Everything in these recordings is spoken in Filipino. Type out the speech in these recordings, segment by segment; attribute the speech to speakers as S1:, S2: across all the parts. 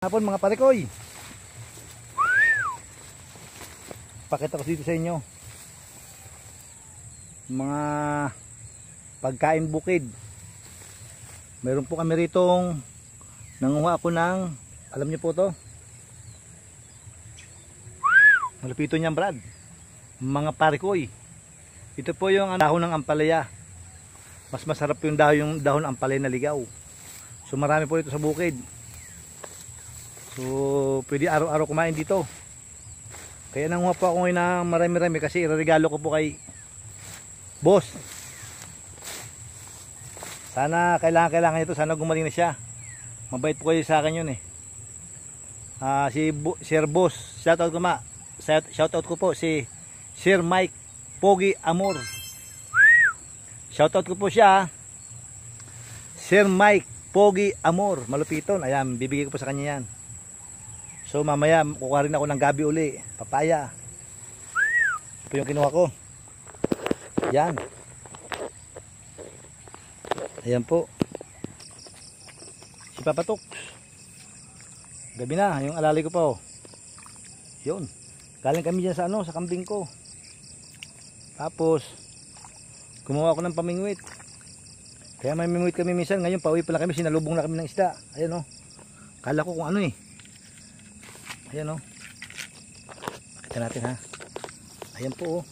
S1: Hapon mga parikoy. Pakita ko dito sa inyo mga pagkain bukid. Meron po kami ritong nanguha ako ng, alam niyo po to, malupito niyan Brad, mga parikoy. Ito po yung dahon ng ampalaya. Mas masarap yung dahon ng ampalaya na ligaw. So marami po ito sa bukid. So pwede araw-araw kumain dito. Kaya nanguha po ako ngayon ng marami-rami kasi ireregalo ko po kay boss. Sana kailangan ito, sana gumaling na siya. Mabait po kayo sa akin yun eh. Sir Boss, shoutout ko ma. Shoutout ko po si Sir Mike Pogi Amor. Shoutout ko po siya. Sir Mike Pogi Amor, malupiton. Ayan, bibigay ko po sa kanya yan. So mamaya kukuha rin ako ng gabi uli, papaya. Ito yung kinuha ko. Yan. Ayan po. Si Papatok. Gabi na, yung alalay ko pa oh. Yun. Galing kami dyan sa sa kambing ko. Tapos gumawa ako ng pamingwit. Kaya may mingwit kami minsan. Ngayon pauwi pala kami, sinalubong na kami ng isda. Ayan oh. Kala ko kung ano eh. Ayan oh. Pakita natin ha. Ayan po oh.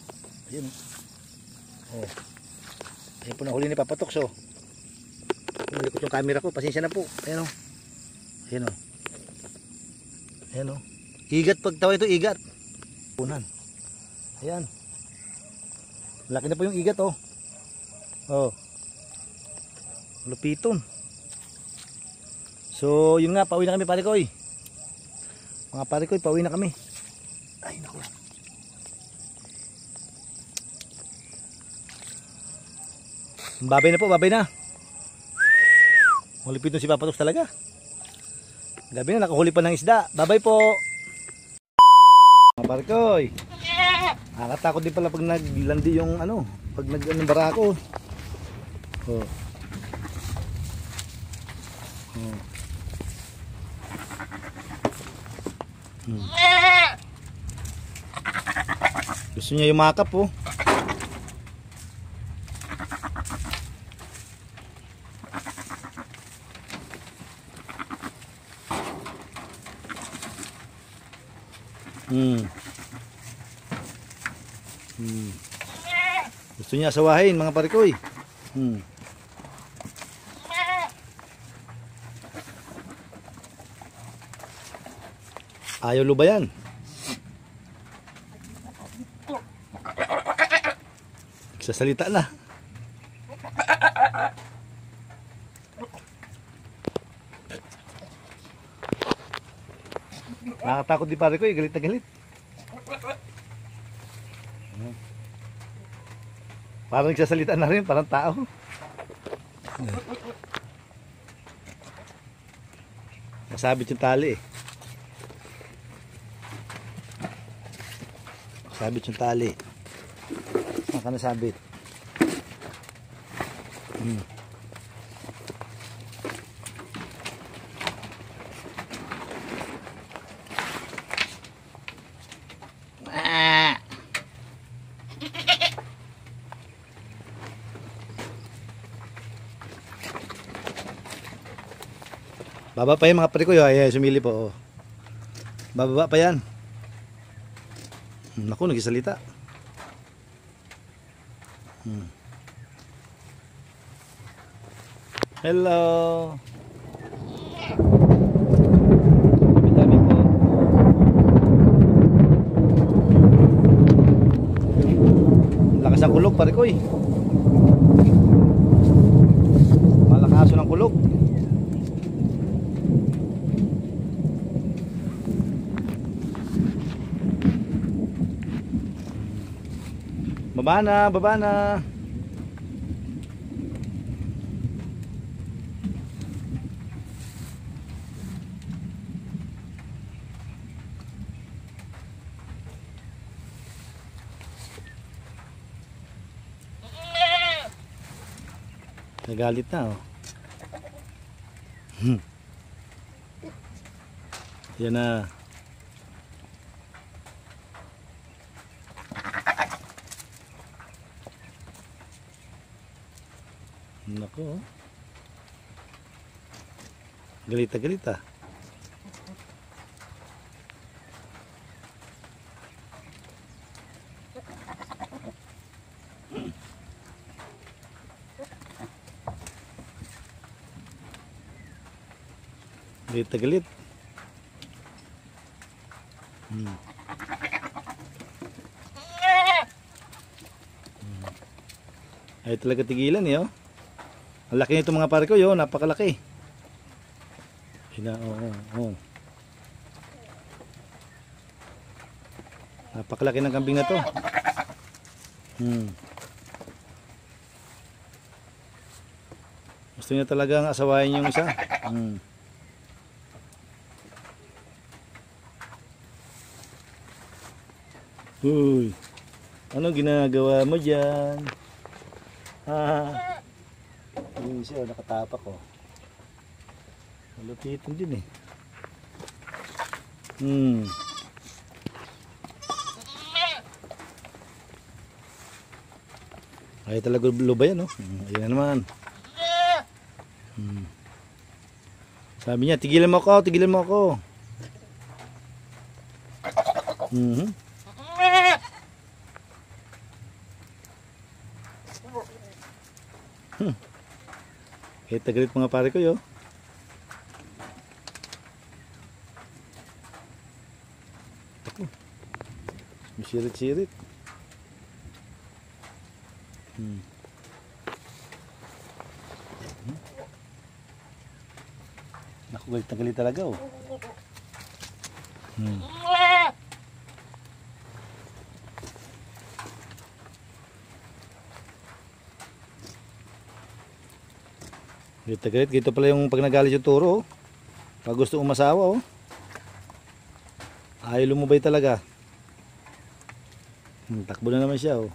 S1: Ayan oh. Ayan po nahuli ni Papatok so. Nalikot yung camera ko, pasensya na po. Ayan o. Ayan o. Ayan o. Igat pagtawa ito, igat. Punan. Ayan. Laki na po yung igat o. Oh. Lupiton. So, yun nga, pauwi na kami parikoy. Mga parikoy, pauwi na kami. Ay, naku. Babay na po, babay na. Hulipit nun si Papatok talaga. Gabi na nakahuli pa ng isda. Babay po. Mga parikoy. Nakakatakot din pala pag naglandi yung pag barako. Oh. Oh. Gusto niya yumakap oh. Gusto niya asawahin mga parikoy. Ayaw lubayan. Nagsasalita na. Nakakatakot di parikoy, galit na galit. Parang nagsasalita na rin, parang tao. Nasabit yung tali eh. Nasabit yung tali. Saan ka nasabit? Baba pa yan mga parikoy. Ay, sumili po. Oh. Bababa pa yan. Naku, nagsasalita. Hello. Dami po. Lakas ang kulog parikoy. Malakaso ng kulog. Baba na, baba na. Nagalit na oh. Yan na. Nako. Galita galita. Galita galit. Ay talaga tigilan eh, oh. Ang laki nito mga pare ko, yo, napakalaki. Oh. Napakalaki ng kambing na to. Gusto niya talagang asawayin yung isa. Uy, ano ginagawa mo dyan? Yung siya, nakatapak ko. Malupitin din eh. Ay talaga luba yan, oh. Ayan na naman. Sabi niya, tigilan mo ako, tigilan mo ako. Kaya tagalit mga pare ko, yo. Masirit-sirit. Naku, galit na galit talaga, oh. Galit na galit. Gito pala yung pag nagalit yung turo, oh. Pag gusto umasawa, oh. Ayaw lumubay talaga. Takbo na naman siya, oh.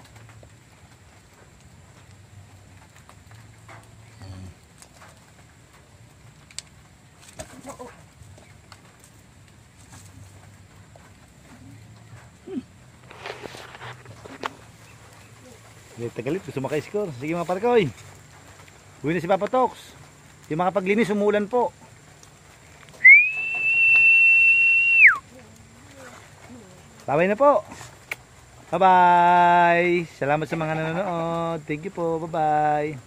S1: Galit na galit. Gusto maka-score. Sige mga parkoy. Uwi na si Papa Tox. Di makapaglinis, umuulan po. Bye na po. Bye-bye. Salamat sa mga nanonood. Thank you po. Bye-bye.